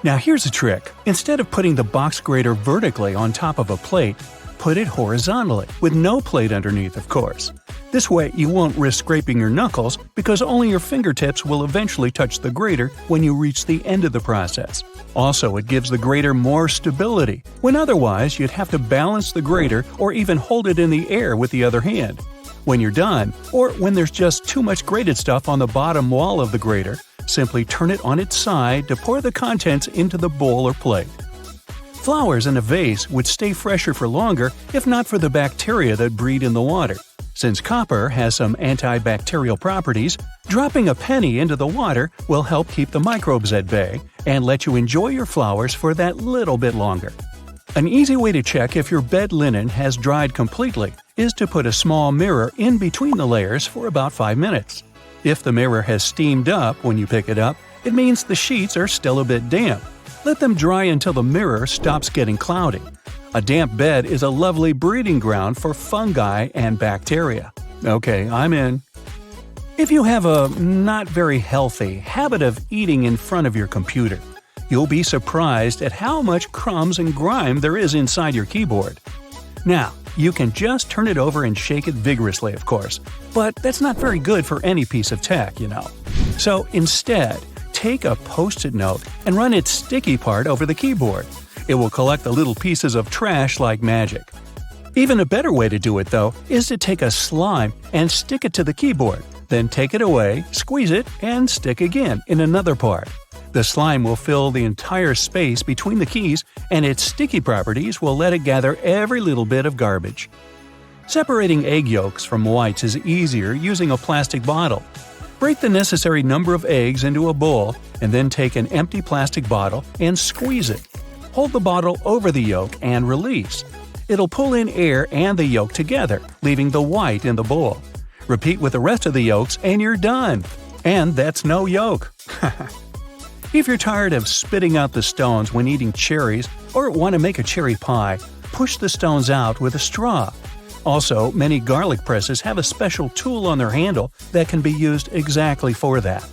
Now here's a trick. Instead of putting the box grater vertically on top of a plate, put it horizontally, with no plate underneath, of course. This way you won't risk scraping your knuckles because only your fingertips will eventually touch the grater when you reach the end of the process. Also, it gives the grater more stability, when otherwise you'd have to balance the grater or even hold it in the air with the other hand. When you're done, or when there's just too much grated stuff on the bottom wall of the grater, simply turn it on its side to pour the contents into the bowl or plate. Flowers in a vase would stay fresher for longer if not for the bacteria that breed in the water. Since copper has some antibacterial properties, dropping a penny into the water will help keep the microbes at bay and let you enjoy your flowers for that little bit longer. An easy way to check if your bed linen has dried completely is to put a small mirror in between the layers for about 5 minutes. If the mirror has steamed up when you pick it up, it means the sheets are still a bit damp. Let them dry until the mirror stops getting cloudy. A damp bed is a lovely breeding ground for fungi and bacteria. Okay, I'm in. If you have a not very healthy habit of eating in front of your computer, you'll be surprised at how much crumbs and grime there is inside your keyboard. Now, you can just turn it over and shake it vigorously, of course, but that's not very good for any piece of tech, you know. So instead, take a Post-it note and run its sticky part over the keyboard. It will collect the little pieces of trash like magic. Even a better way to do it, though, is to take a slime and stick it to the keyboard, then take it away, squeeze it, and stick again in another part. The slime will fill the entire space between the keys, and its sticky properties will let it gather every little bit of garbage. Separating egg yolks from whites is easier using a plastic bottle. Break the necessary number of eggs into a bowl, and then take an empty plastic bottle and squeeze it. Hold the bottle over the yolk and release. It'll pull in air and the yolk together, leaving the white in the bowl. Repeat with the rest of the yolks and you're done. And that's no yolk. If you're tired of spitting out the stones when eating cherries or want to make a cherry pie, push the stones out with a straw. Also, many garlic presses have a special tool on their handle that can be used exactly for that.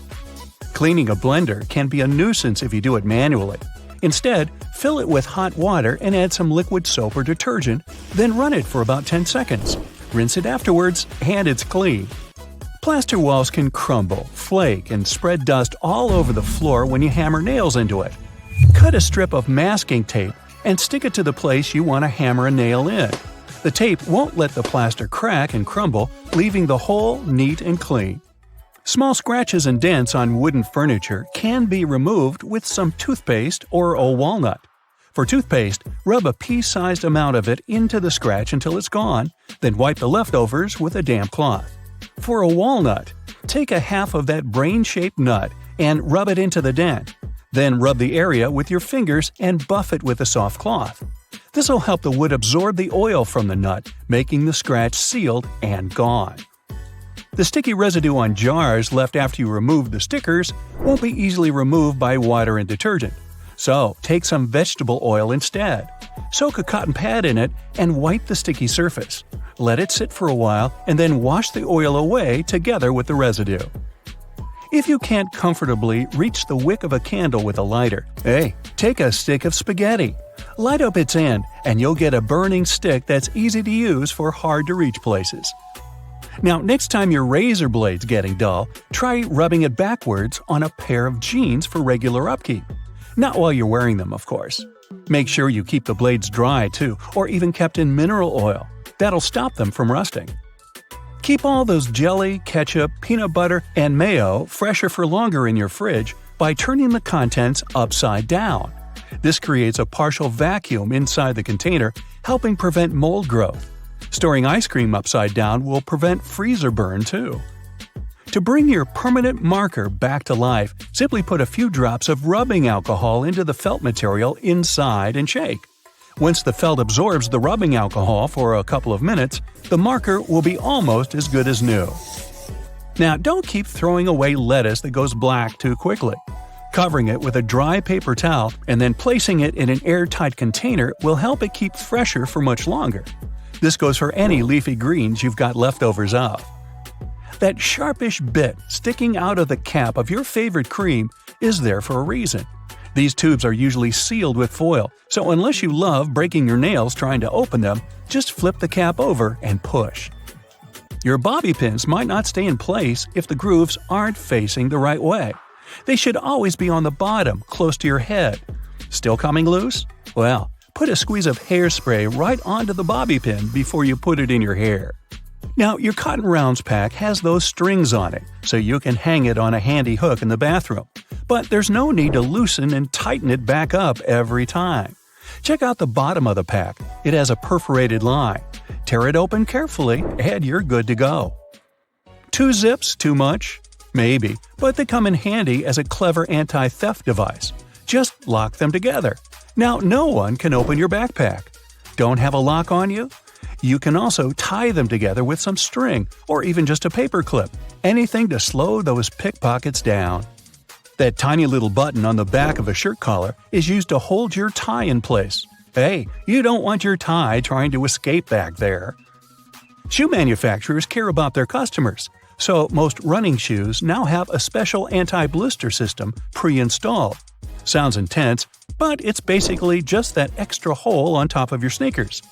Cleaning a blender can be a nuisance if you do it manually. Instead, fill it with hot water and add some liquid soap or detergent, then run it for about 10 seconds. Rinse it afterwards, and it's clean. Plaster walls can crumble, flake, and spread dust all over the floor when you hammer nails into it. Cut a strip of masking tape and stick it to the place you want to hammer a nail in. The tape won't let the plaster crack and crumble, leaving the hole neat and clean. Small scratches and dents on wooden furniture can be removed with some toothpaste or a walnut. For toothpaste, rub a pea-sized amount of it into the scratch until it's gone, then wipe the leftovers with a damp cloth. For a walnut, take a half of that brain-shaped nut and rub it into the dent. Then rub the area with your fingers and buff it with a soft cloth. This will help the wood absorb the oil from the nut, making the scratch sealed and gone. The sticky residue on jars left after you remove the stickers won't be easily removed by water and detergent. So, take some vegetable oil instead. Soak a cotton pad in it and wipe the sticky surface. Let it sit for a while and then wash the oil away together with the residue. If you can't comfortably reach the wick of a candle with a lighter, hey, take a stick of spaghetti. Light up its end and you'll get a burning stick that's easy to use for hard-to-reach places. Now, next time your razor blade's getting dull, try rubbing it backwards on a pair of jeans for regular upkeep. Not while you're wearing them, of course. Make sure you keep the blades dry, too, or even kept in mineral oil. That'll stop them from rusting. Keep all those jelly, ketchup, peanut butter, and mayo fresher for longer in your fridge by turning the contents upside down. This creates a partial vacuum inside the container, helping prevent mold growth. Storing ice cream upside down will prevent freezer burn, too. To bring your permanent marker back to life, simply put a few drops of rubbing alcohol into the felt material inside and shake. Once the felt absorbs the rubbing alcohol for a couple of minutes, the marker will be almost as good as new. Now, don't keep throwing away lettuce that goes black too quickly. Covering it with a dry paper towel and then placing it in an airtight container will help it keep fresher for much longer. This goes for any leafy greens you've got leftovers of. That sharpish bit sticking out of the cap of your favorite cream is there for a reason. These tubes are usually sealed with foil, so unless you love breaking your nails trying to open them, just flip the cap over and push. Your bobby pins might not stay in place if the grooves aren't facing the right way. They should always be on the bottom, close to your head. Still coming loose? Well, put a squeeze of hairspray right onto the bobby pin before you put it in your hair. Now, your cotton rounds pack has those strings on it, so you can hang it on a handy hook in the bathroom. But there's no need to loosen and tighten it back up every time. Check out the bottom of the pack. It has a perforated line. Tear it open carefully, and you're good to go. 2 zips too much? Maybe, but they come in handy as a clever anti-theft device. Just lock them together. Now no one can open your backpack. Don't have a lock on you? You can also tie them together with some string or even just a paper clip. Anything to slow those pickpockets down. That tiny little button on the back of a shirt collar is used to hold your tie in place. Hey, you don't want your tie trying to escape back there. Shoe manufacturers care about their customers, so most running shoes now have a special anti-blister system pre-installed. Sounds intense, but it's basically just that extra hole on top of your sneakers.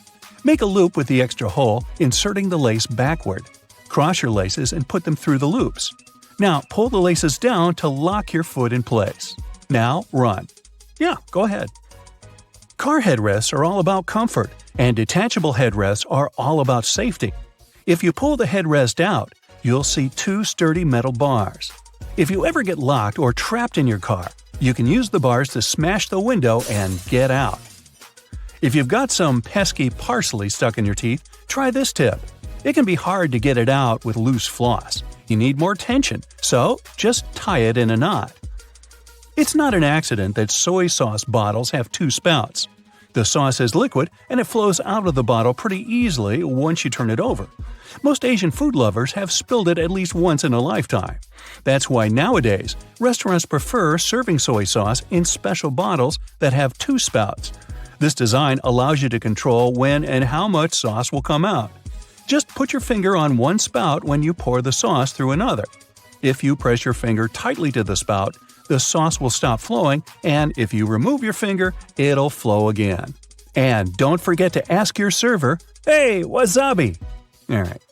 Make a loop with the extra hole, inserting the lace backward. Cross your laces and put them through the loops. Now pull the laces down to lock your foot in place. Now run. Yeah, go ahead. Car headrests are all about comfort, and detachable headrests are all about safety. If you pull the headrest out, you'll see 2 sturdy metal bars. If you ever get locked or trapped in your car, you can use the bars to smash the window and get out. If you've got some pesky parsley stuck in your teeth, try this tip. It can be hard to get it out with loose floss. You need more tension, so just tie it in a knot. It's not an accident that soy sauce bottles have 2 spouts. The sauce is liquid and it flows out of the bottle pretty easily once you turn it over. Most Asian food lovers have spilled it at least once in a lifetime. That's why nowadays, restaurants prefer serving soy sauce in special bottles that have 2 spouts. This design allows you to control when and how much sauce will come out. Just put your finger on one spout when you pour the sauce through another. If you press your finger tightly to the spout, the sauce will stop flowing, and if you remove your finger, it'll flow again. And don't forget to ask your server, "Hey, wasabi!" Alright.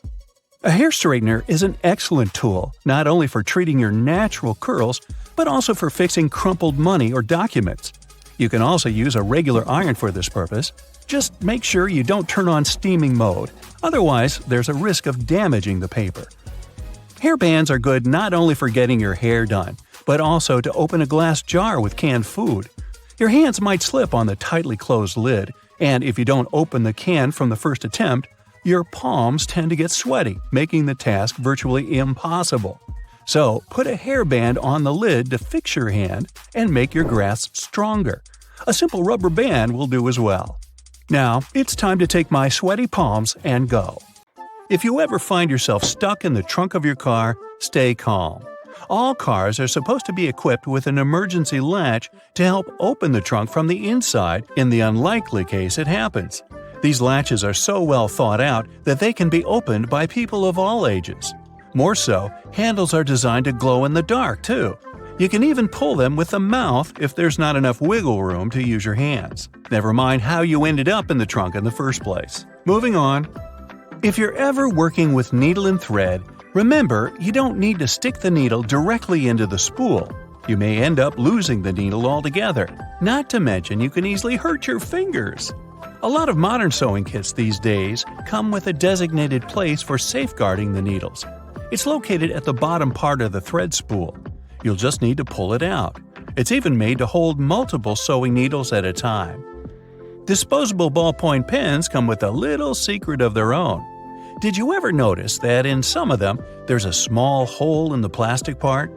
A hair straightener is an excellent tool, not only for treating your natural curls, but also for fixing crumpled money or documents. You can also use a regular iron for this purpose. Just make sure you don't turn on steaming mode, otherwise there's a risk of damaging the paper. Hair bands are good not only for getting your hair done, but also to open a glass jar with canned food. Your hands might slip on the tightly closed lid, and if you don't open the can from the first attempt, your palms tend to get sweaty, making the task virtually impossible. So, put a hairband on the lid to fix your hand and make your grasp stronger. A simple rubber band will do as well. Now, it's time to take my sweaty palms and go. If you ever find yourself stuck in the trunk of your car, stay calm. All cars are supposed to be equipped with an emergency latch to help open the trunk from the inside in the unlikely case it happens. These latches are so well thought out that they can be opened by people of all ages. More so, handles are designed to glow in the dark, too. You can even pull them with the mouth if there's not enough wiggle room to use your hands. Never mind how you ended up in the trunk in the first place. Moving on. If you're ever working with needle and thread, remember you don't need to stick the needle directly into the spool. You may end up losing the needle altogether. Not to mention you can easily hurt your fingers. A lot of modern sewing kits these days come with a designated place for safeguarding the needles. It's located at the bottom part of the thread spool. You'll just need to pull it out. It's even made to hold multiple sewing needles at a time. Disposable ballpoint pens come with a little secret of their own. Did you ever notice that in some of them, there's a small hole in the plastic part?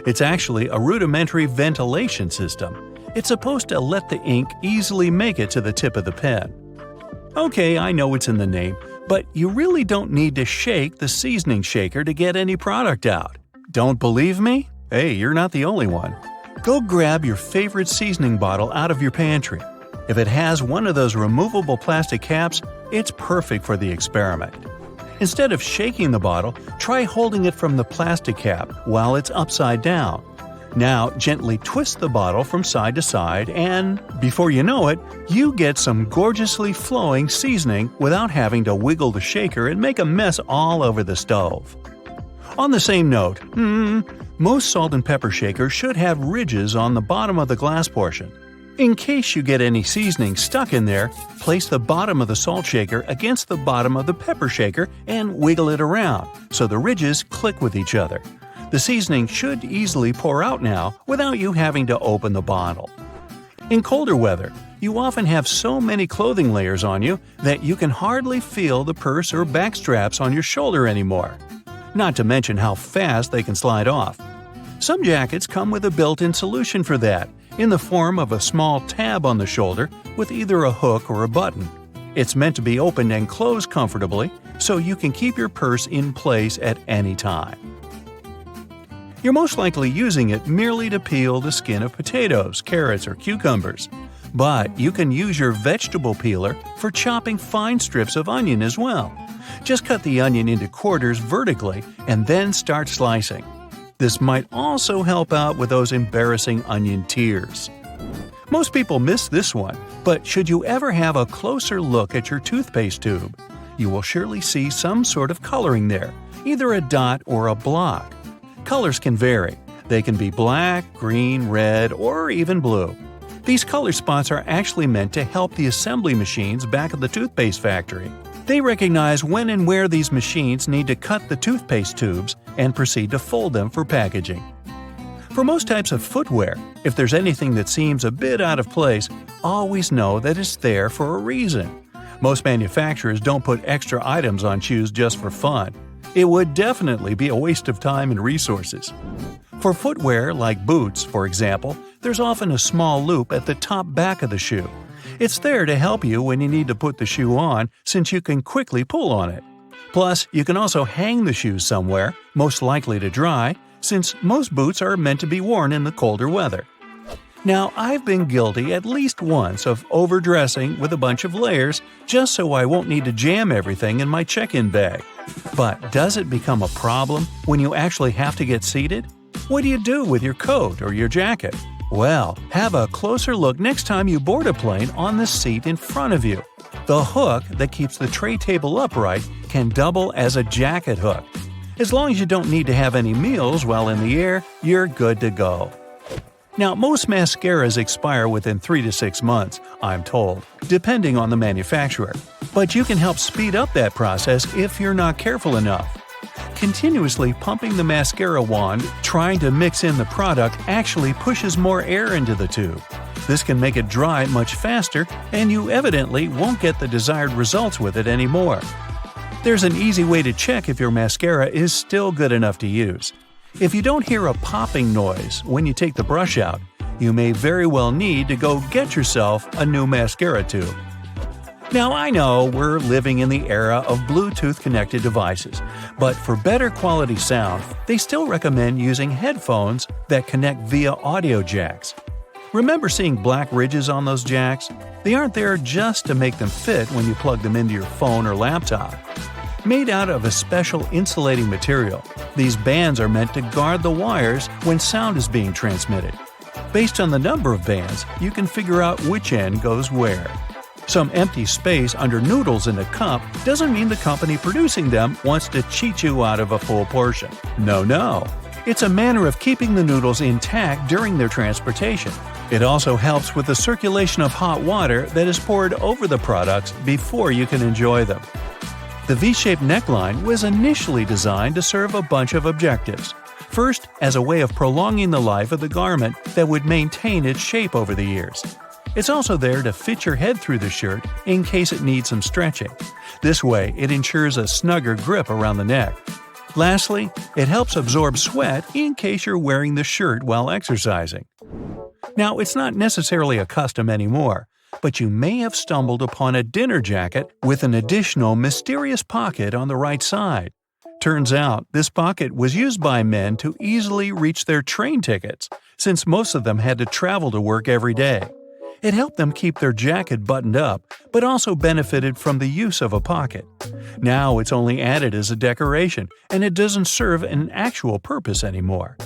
It's actually a rudimentary ventilation system. It's supposed to let the ink easily make it to the tip of the pen. Okay, I know it's in the name, but you really don't need to shake the seasoning shaker to get any product out. Don't believe me? Hey, you're not the only one. Go grab your favorite seasoning bottle out of your pantry. If it has one of those removable plastic caps, it's perfect for the experiment. Instead of shaking the bottle, try holding it from the plastic cap while it's upside down. Now gently twist the bottle from side to side and, before you know it, you get some gorgeously flowing seasoning without having to wiggle the shaker and make a mess all over the stove. On the same note, most salt and pepper shakers should have ridges on the bottom of the glass portion. In case you get any seasoning stuck in there, place the bottom of the salt shaker against the bottom of the pepper shaker and wiggle it around so the ridges click with each other. The seasoning should easily pour out now without you having to open the bottle. In colder weather, you often have so many clothing layers on you that you can hardly feel the purse or back straps on your shoulder anymore. Not to mention how fast they can slide off. Some jackets come with a built-in solution for that, in the form of a small tab on the shoulder with either a hook or a button. It's meant to be opened and closed comfortably, so you can keep your purse in place at any time. You're most likely using it merely to peel the skin of potatoes, carrots, or cucumbers. But you can use your vegetable peeler for chopping fine strips of onion as well. Just cut the onion into quarters vertically and then start slicing. This might also help out with those embarrassing onion tears. Most people miss this one, but should you ever have a closer look at your toothpaste tube, you will surely see some sort of coloring there, either a dot or a block. Colors can vary. They can be black, green, red, or even blue. These color spots are actually meant to help the assembly machines back at the toothpaste factory. They recognize when and where these machines need to cut the toothpaste tubes and proceed to fold them for packaging. For most types of footwear, if there's anything that seems a bit out of place, always know that it's there for a reason. Most manufacturers don't put extra items on shoes just for fun. It would definitely be a waste of time and resources. For footwear like boots, for example, there's often a small loop at the top back of the shoe. It's there to help you when you need to put the shoe on, since you can quickly pull on it. Plus, you can also hang the shoes somewhere, most likely to dry, since most boots are meant to be worn in the colder weather. Now, I've been guilty at least once of overdressing with a bunch of layers just so I won't need to jam everything in my check-in bag. But does it become a problem when you actually have to get seated? What do you do with your coat or your jacket? Well, have a closer look next time you board a plane on the seat in front of you. The hook that keeps the tray table upright can double as a jacket hook. As long as you don't need to have any meals while in the air, you're good to go. Now, most mascaras expire within 3 to 6 months, I'm told, depending on the manufacturer. But you can help speed up that process if you're not careful enough. Continuously pumping the mascara wand, trying to mix in the product actually pushes more air into the tube. This can make it dry much faster, and you evidently won't get the desired results with it anymore. There's an easy way to check if your mascara is still good enough to use. If you don't hear a popping noise when you take the brush out, you may very well need to go get yourself a new mascara tube. Now, I know we're living in the era of Bluetooth-connected devices, but for better quality sound, they still recommend using headphones that connect via audio jacks. Remember seeing black ridges on those jacks? They aren't there just to make them fit when you plug them into your phone or laptop. Made out of a special insulating material, these bands are meant to guard the wires when sound is being transmitted. Based on the number of bands, you can figure out which end goes where. Some empty space under noodles in a cup doesn't mean the company producing them wants to cheat you out of a full portion. No. It's a manner of keeping the noodles intact during their transportation. It also helps with the circulation of hot water that is poured over the products before you can enjoy them. The V-shaped neckline was initially designed to serve a bunch of objectives. First, as a way of prolonging the life of the garment that would maintain its shape over the years. It's also there to fit your head through the shirt in case it needs some stretching. This way, it ensures a snugger grip around the neck. Lastly, it helps absorb sweat in case you're wearing the shirt while exercising. Now, it's not necessarily a custom anymore, but you may have stumbled upon a dinner jacket with an additional mysterious pocket on the right side. Turns out, this pocket was used by men to easily reach their train tickets, since most of them had to travel to work every day. It helped them keep their jacket buttoned up, but also benefited from the use of a pocket. Now it's only added as a decoration, and it doesn't serve an actual purpose anymore.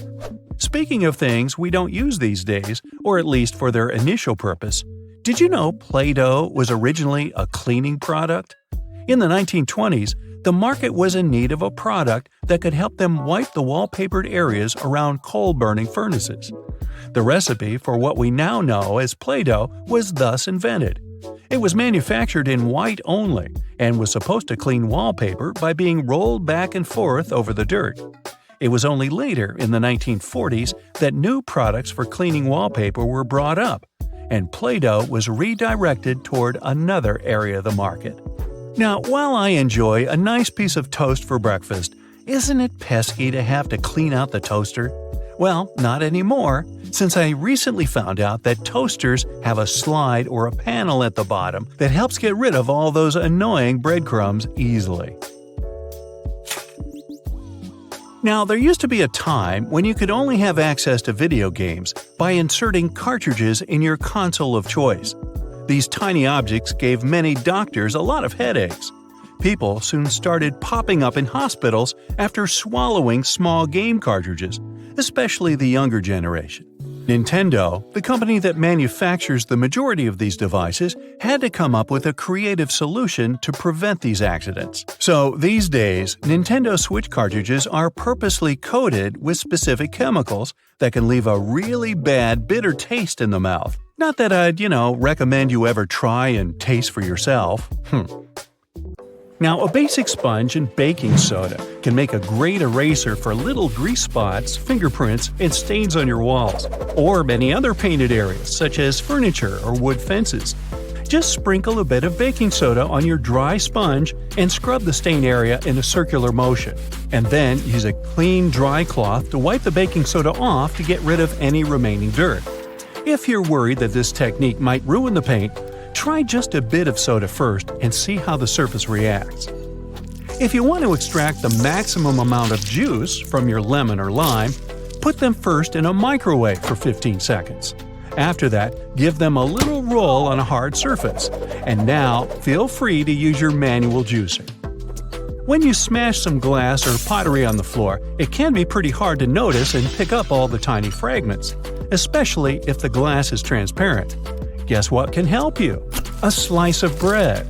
Speaking of things we don't use these days, or at least for their initial purpose, did you know Play-Doh was originally a cleaning product? In the 1920s, the market was in need of a product that could help them wipe the wallpapered areas around coal-burning furnaces. The recipe for what we now know as Play-Doh was thus invented. It was manufactured in white only and was supposed to clean wallpaper by being rolled back and forth over the dirt. It was only later, in the 1940s, that new products for cleaning wallpaper were brought up, and Play-Doh was redirected toward another area of the market. Now, while I enjoy a nice piece of toast for breakfast, isn't it pesky to have to clean out the toaster? Well, not anymore, since I recently found out that toasters have a slide or a panel at the bottom that helps get rid of all those annoying breadcrumbs easily. Now, there used to be a time when you could only have access to video games by inserting cartridges in your console of choice. These tiny objects gave many doctors a lot of headaches. People soon started popping up in hospitals after swallowing small game cartridges, especially the younger generation. Nintendo, the company that manufactures the majority of these devices, had to come up with a creative solution to prevent these accidents. So these days, Nintendo Switch cartridges are purposely coated with specific chemicals that can leave a really bad, bitter taste in the mouth. Not that I'd, recommend you ever try and taste for yourself. Now, a basic sponge and baking soda can make a great eraser for little grease spots, fingerprints, and stains on your walls, or many other painted areas such as furniture or wood fences. Just sprinkle a bit of baking soda on your dry sponge and scrub the stain area in a circular motion, and then use a clean, dry cloth to wipe the baking soda off to get rid of any remaining dirt. If you're worried that this technique might ruin the paint, try just a bit of soda first and see how the surface reacts. If you want to extract the maximum amount of juice from your lemon or lime, put them first in a microwave for 15 seconds. After that, give them a little roll on a hard surface. And now, feel free to use your manual juicer. When you smash some glass or pottery on the floor, it can be pretty hard to notice and pick up all the tiny fragments, especially if the glass is transparent. Guess what can help you? A slice of bread.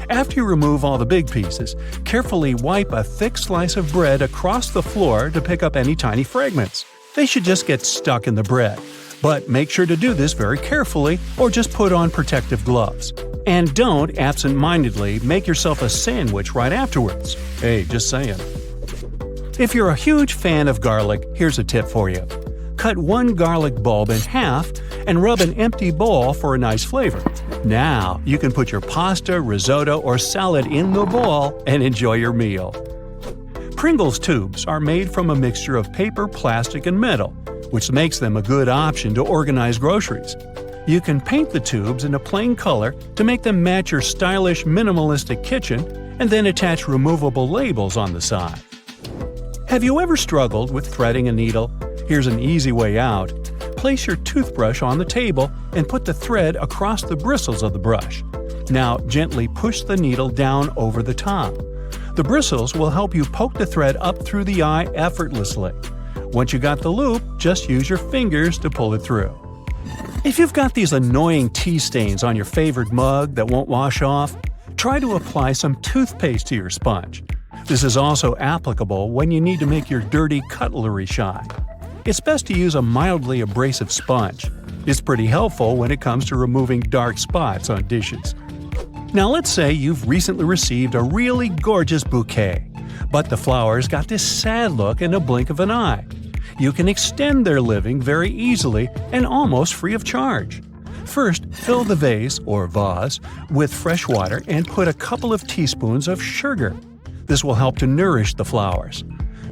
After you remove all the big pieces, carefully wipe a thick slice of bread across the floor to pick up any tiny fragments. They should just get stuck in the bread. But make sure to do this very carefully or just put on protective gloves. And don't absent-mindedly make yourself a sandwich right afterwards. Hey, just saying. If you're a huge fan of garlic, here's a tip for you. Cut one garlic bulb in half and rub an empty bowl for a nice flavor. Now, you can put your pasta, risotto, or salad in the bowl and enjoy your meal. Pringles tubes are made from a mixture of paper, plastic, and metal, which makes them a good option to organize groceries. You can paint the tubes in a plain color to make them match your stylish, minimalistic kitchen, and then attach removable labels on the side. Have you ever struggled with threading a needle? Here's an easy way out. Place your toothbrush on the table and put the thread across the bristles of the brush. Now gently push the needle down over the top. The bristles will help you poke the thread up through the eye effortlessly. Once you got the loop, just use your fingers to pull it through. If you've got these annoying tea stains on your favorite mug that won't wash off, try to apply some toothpaste to your sponge. This is also applicable when you need to make your dirty cutlery shine. It's best to use a mildly abrasive sponge. It's pretty helpful when it comes to removing dark spots on dishes. Now let's say you've recently received a really gorgeous bouquet, but the flowers got this sad look in a blink of an eye. You can extend their living very easily and almost free of charge. First, fill the vase or vase with fresh water and put a couple of teaspoons of sugar. This will help to nourish the flowers.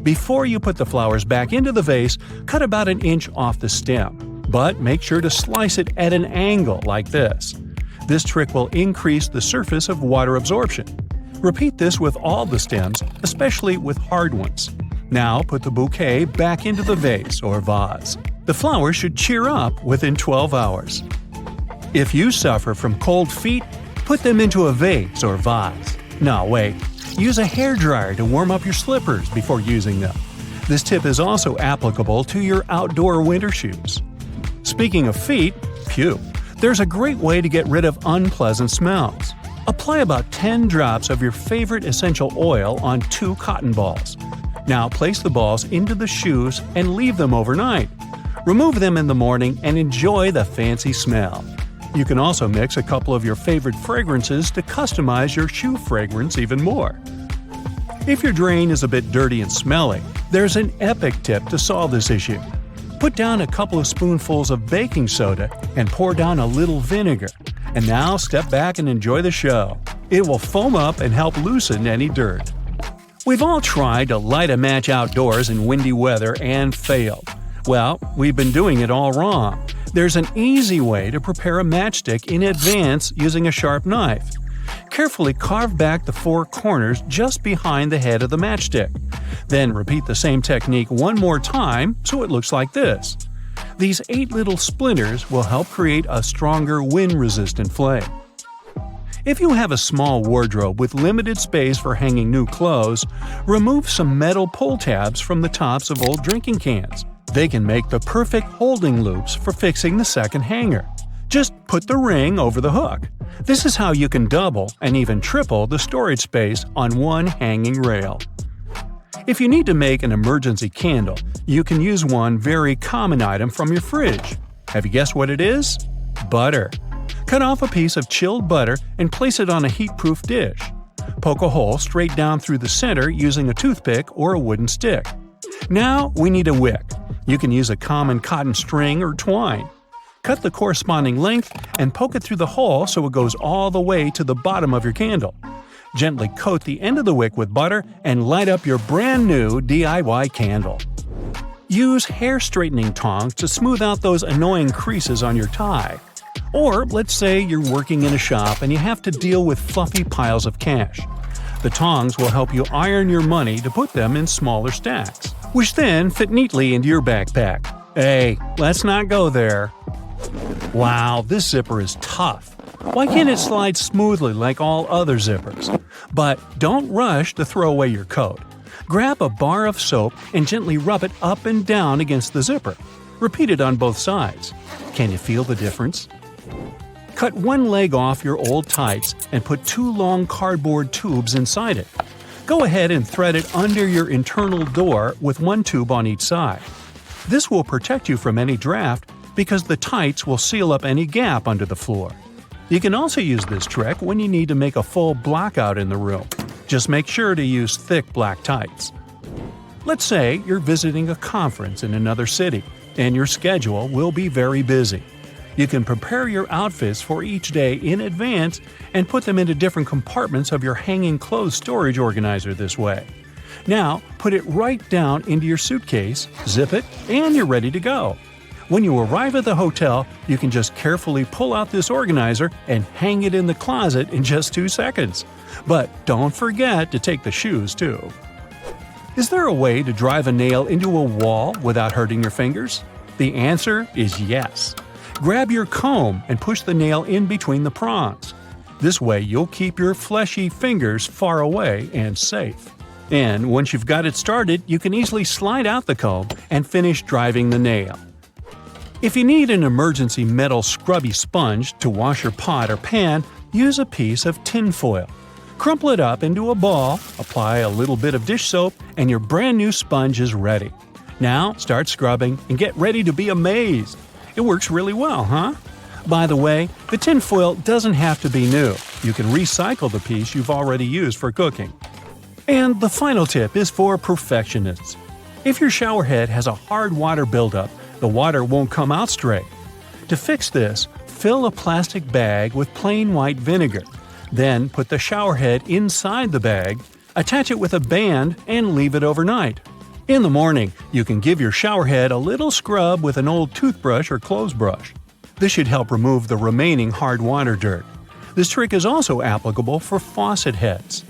Before you put the flowers back into the vase, cut about an inch off the stem, but make sure to slice it at an angle like this. This trick will increase the surface of water absorption. Repeat this with all the stems, especially with hard ones. Now put the bouquet back into the vase or vase. The flowers should cheer up within 12 hours. If you suffer from cold feet, put them into a vase or vase. No, wait. Use a hairdryer to warm up your slippers before using them. This tip is also applicable to your outdoor winter shoes. Speaking of feet, there's a great way to get rid of unpleasant smells. Apply about 10 drops of your favorite essential oil on 2 cotton balls. Now place the balls into the shoes and leave them overnight. Remove them in the morning and enjoy the fancy smell. You can also mix a couple of your favorite fragrances to customize your shoe fragrance even more. If your drain is a bit dirty and smelly, there's an epic tip to solve this issue. Put down a couple of spoonfuls of baking soda and pour down a little vinegar. And now step back and enjoy the show. It will foam up and help loosen any dirt. We've all tried to light a match outdoors in windy weather and failed. Well, we've been doing it all wrong. There's an easy way to prepare a matchstick in advance using a sharp knife. Carefully carve back the 4 corners just behind the head of the matchstick. Then repeat the same technique one more time so it looks like this. These 8 little splinters will help create a stronger wind-resistant flame. If you have a small wardrobe with limited space for hanging new clothes, remove some metal pull tabs from the tops of old drinking cans. They can make the perfect holding loops for fixing the second hanger. Just put the ring over the hook. This is how you can double and even triple the storage space on one hanging rail. If you need to make an emergency candle, you can use one very common item from your fridge. Have you guessed what it is? Butter. Cut off a piece of chilled butter and place it on a heat-proof dish. Poke a hole straight down through the center using a toothpick or a wooden stick. Now we need a wick. You can use a common cotton string or twine. Cut the corresponding length and poke it through the hole so it goes all the way to the bottom of your candle. Gently coat the end of the wick with butter and light up your brand new DIY candle. Use hair straightening tongs to smooth out those annoying creases on your tie. Or let's say you're working in a shop and you have to deal with fluffy piles of cash. The tongs will help you iron your money to put them in smaller stacks, which then fit neatly into your backpack. Hey, let's not go there. Wow, this zipper is tough. Why can't it slide smoothly like all other zippers? But don't rush to throw away your coat. Grab a bar of soap and gently rub it up and down against the zipper. Repeat it on both sides. Can you feel the difference? Cut one leg off your old tights and put 2 long cardboard tubes inside it. Go ahead and thread it under your internal door with 1 tube on each side. This will protect you from any draft because the tights will seal up any gap under the floor. You can also use this trick when you need to make a full blackout in the room. Just make sure to use thick black tights. Let's say you're visiting a conference in another city, and your schedule will be very busy. You can prepare your outfits for each day in advance and put them into different compartments of your hanging clothes storage organizer this way. Now, put it right down into your suitcase, zip it, and you're ready to go. When you arrive at the hotel, you can just carefully pull out this organizer and hang it in the closet in just 2 seconds. But don't forget to take the shoes too. Is there a way to drive a nail into a wall without hurting your fingers? The answer is yes. Grab your comb and push the nail in between the prongs. This way you'll keep your fleshy fingers far away and safe. And once you've got it started, you can easily slide out the comb and finish driving the nail. If you need an emergency metal scrubby sponge to wash your pot or pan, use a piece of tin foil. Crumple it up into a ball, apply a little bit of dish soap, and your brand new sponge is ready. Now start scrubbing and get ready to be amazed. It works really well, huh? By the way, the tin foil doesn't have to be new. You can recycle the piece you've already used for cooking. And the final tip is for perfectionists. If your shower head has a hard water buildup, the water won't come out straight. To fix this, fill a plastic bag with plain white vinegar. Then put the shower head inside the bag, attach it with a band, and leave it overnight. In the morning, you can give your shower head a little scrub with an old toothbrush or clothes brush. This should help remove the remaining hard water dirt. This trick is also applicable for faucet heads.